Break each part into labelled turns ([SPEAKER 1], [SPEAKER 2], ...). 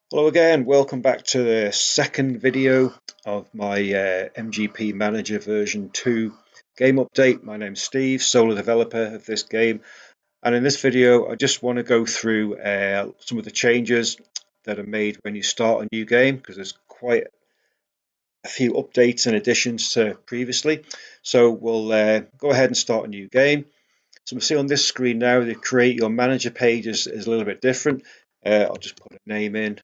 [SPEAKER 1] Hello again, welcome back to the second video of my MGP Manager version 2 game update. My name's Steve, solo developer of this game, and in this video I just want to go through some of the changes that are made when you start a new game, because there's quite a few updates and additions to previously. So we'll go ahead and start a new game. So we'll see on this screen now, the create your manager page is a little bit different. I'll just put a name in.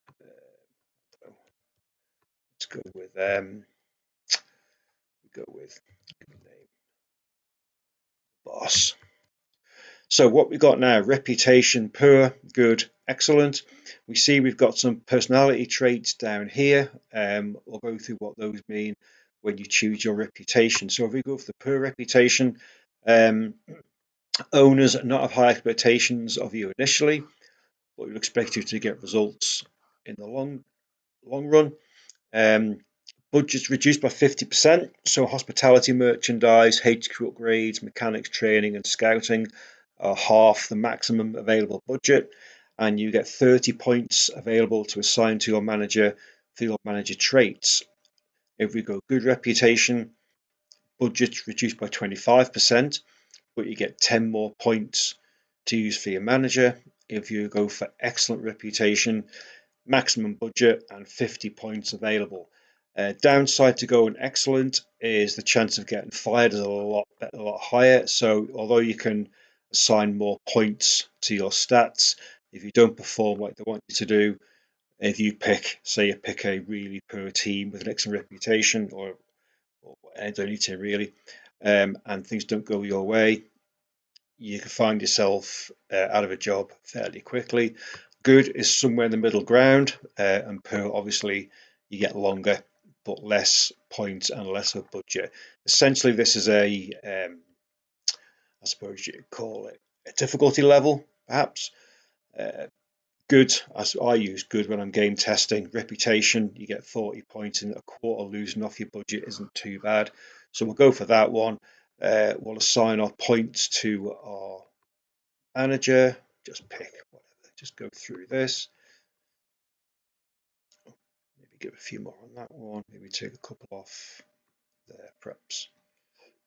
[SPEAKER 1] Let's go with name boss. So what we got now: reputation, poor, good, excellent. We see we've got some personality traits down here. We'll go through what those mean when you choose your reputation. So if we go for the poor reputation, um, owners not have high expectations of you initially, but we expect you to get results in the long run. Um, Budget's reduced by 50%, so hospitality merchandise, HQ upgrades, mechanics training and scouting are half the maximum available budget, and you get 30 points available to assign to your manager for your manager traits. If we go good reputation, budget's reduced by 25%, but you get 10 more points to use for your manager. If you go for excellent reputation, maximum budget and 50 points available. Downside to going excellent is the chance of getting fired is a lot higher. So although you can assign more points to your stats, if you don't perform like they want you to do, if you pick a really poor team with an excellent reputation, or any team really, and things don't go your way, you can find yourself out of a job fairly quickly. Good is somewhere in the middle ground, and poor, obviously, you get longer but less points and less of a budget. Essentially, this is I suppose you'd call it a difficulty level, perhaps. Uh, Good, as I use good when I'm game testing. Reputation, you get 40 points, and a quarter losing off your budget isn't too bad. So we'll go for that one. We'll assign our points to our manager. Just pick whatever. Just go through this. Maybe give a few more on that one. Maybe take a couple off there, perhaps.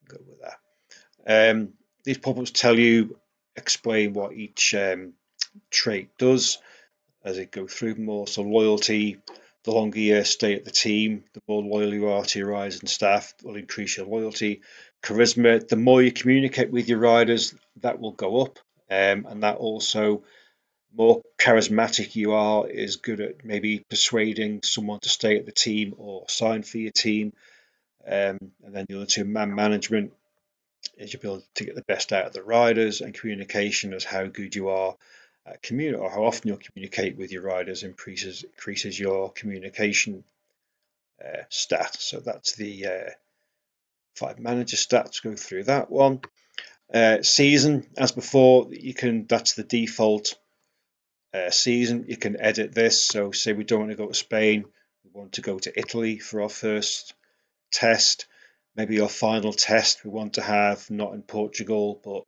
[SPEAKER 1] Go with that. These pop-ups tell you, explain what each trait does as it go through more. So loyalty, the longer you stay at the team, the more loyal you are to your riders and staff, will increase your loyalty. Charisma, the more you communicate with your riders, that will go up. And that also, more charismatic you are, is good at maybe persuading someone to stay at the team or sign for your team. And then the other two, man management, is your ability to get the best out of the riders, and communication is how good you are at communicate, or how often you'll communicate with your riders increases your communication stat. So that's the 5 manager stats. Go through that one. Season, as before, that's the default season. You can edit this. So say we don't want to go to Spain, we want to go to Italy for our first test. Maybe our final test we want to have not in Portugal but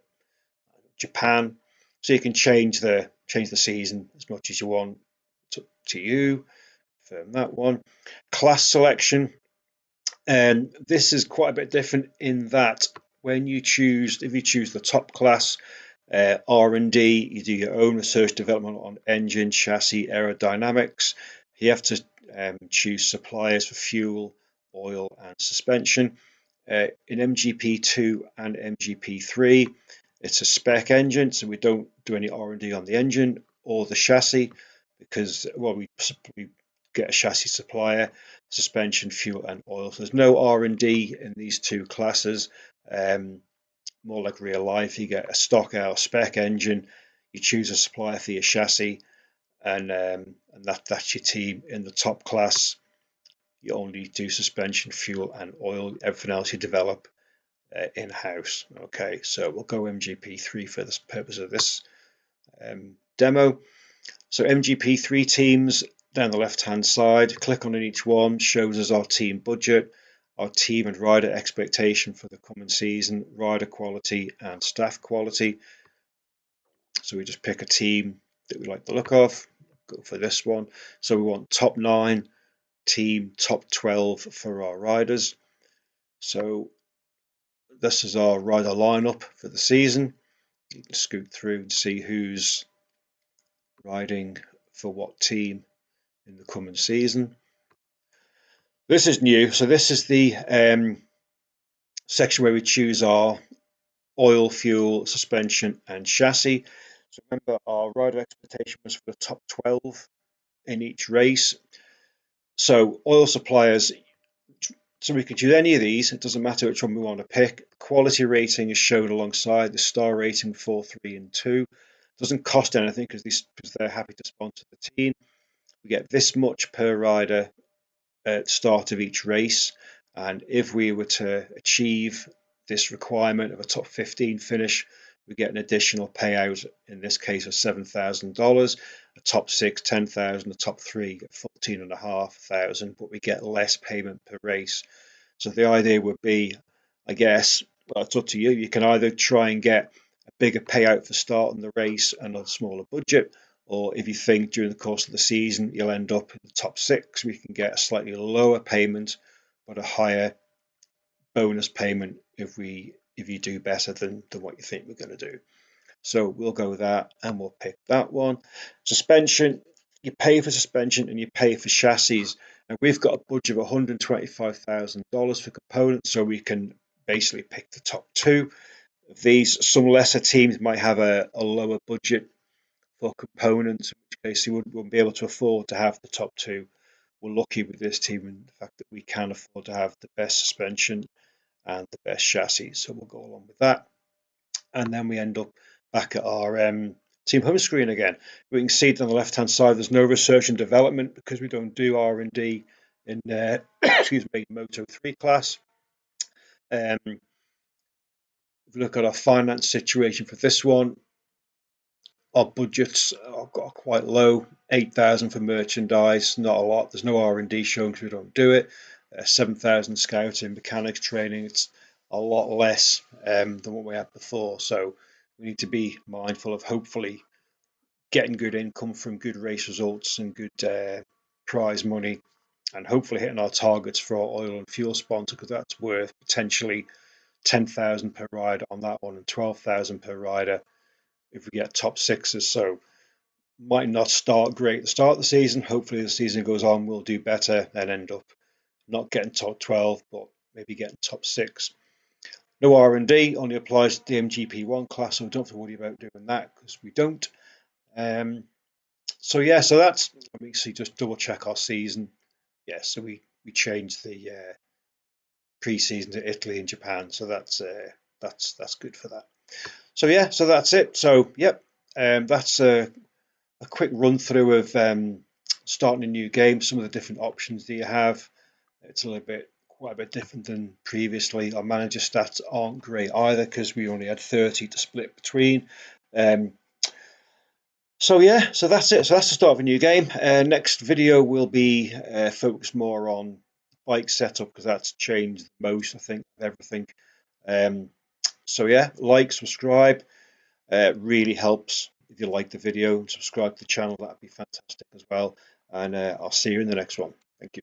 [SPEAKER 1] Japan. So you can change the season as much as you want. It's up to you. Confirm that one. Class selection, and this is quite a bit different in that if you choose the top class, R&D, you do your own research development on engine, chassis, aerodynamics. You have to choose suppliers for fuel, oil, and suspension. In MGP2 and MGP3, it's a spec engine, so we don't do any R&D on the engine or the chassis, because we get a chassis supplier, suspension, fuel, and oil. So there's no R&D in these two classes. More like real life. You get a stock out spec engine, you choose a supplier for your chassis, and that's your team. In the top class, you only do suspension, fuel, and oil. Everything else you develop in-house. Okay, so we'll go MGP3 for the purpose of this demo. So MGP3 teams, down the left-hand side, click on each one, shows us our team budget, our team and rider expectation for the coming season, rider quality and staff quality. So we just pick a team that we like the look of, go for this one. So we want top 9 team, top 12 for our riders. So this is our rider lineup for the season. You can scoot through and see who's riding for what team in the coming season. This is new, so this is the section where we choose our oil, fuel, suspension and chassis. So remember, our rider expectation was for the top 12 in each race. So oil suppliers, so we can choose any of these, it doesn't matter which one we want to pick. Quality rating is shown alongside the star rating 4, 3 and 2. It doesn't cost anything because they're happy to sponsor the team. We get this much per rider at the start of each race, and if we were to achieve this requirement of a top 15 finish, we get an additional payout, in this case of $7,000, a top 6 $10,000, a top 3 $14,500, but we get less payment per race. So the idea would be, I guess, well, it's up to you. You can either try and get a bigger payout for starting the race and a smaller budget, or if you think during the course of the season you'll end up in the top 6, we can get a slightly lower payment but a higher bonus payment if you do better than what you think we're going to do. So we'll go with that and we'll pick that one. Suspension, you pay for suspension and you pay for chassis. And we've got a budget of $125,000 for components, so we can basically pick the top 2. These, some lesser teams might have a lower budget for components, in which case you wouldn't be able to afford to have the top 2. We're lucky with this team in the fact that we can afford to have the best suspension and the best chassis, so we'll go along with that. And then we end up back at our team home screen again. We can see on the left hand side there's no research and development because we don't do R&D in excuse me, Moto 3 class. If we look at our finance situation for this one, our budgets are quite low. 8,000 for merchandise, not a lot. There's no R&D shown because we don't do it. 7,000 scouting, mechanics training. It's a lot less than what we had before. So we need to be mindful of hopefully getting good income from good race results and good prize money, and hopefully hitting our targets for our oil and fuel sponsor, because that's worth potentially 10,000 per rider on that one and 12,000 per rider if we get top 6s. So might not start great at the start of the season. Hopefully the season goes on, we'll do better and end up not getting top 12, but maybe getting top 6. No R&D, only applies to the MGP1 class, so we don't have to worry about doing that because we don't. So yeah, so that's obviously just double check our season. Yeah, so we changed the pre-season to Italy and Japan, so that's good for that. So yeah, so that's it. So yep, that's a quick run through of starting a new game, some of the different options that you have. It's quite a bit different than previously. Our manager stats aren't great either because we only had 30 to split between. So yeah, so that's it. So that's the start of a new game. Next video will be focused more on bike setup because that's changed the most, I think, of everything. So yeah, like, subscribe, really helps. If you like the video and subscribe to the channel, that'd be fantastic as well. And I'll see you in the next one. Thank you.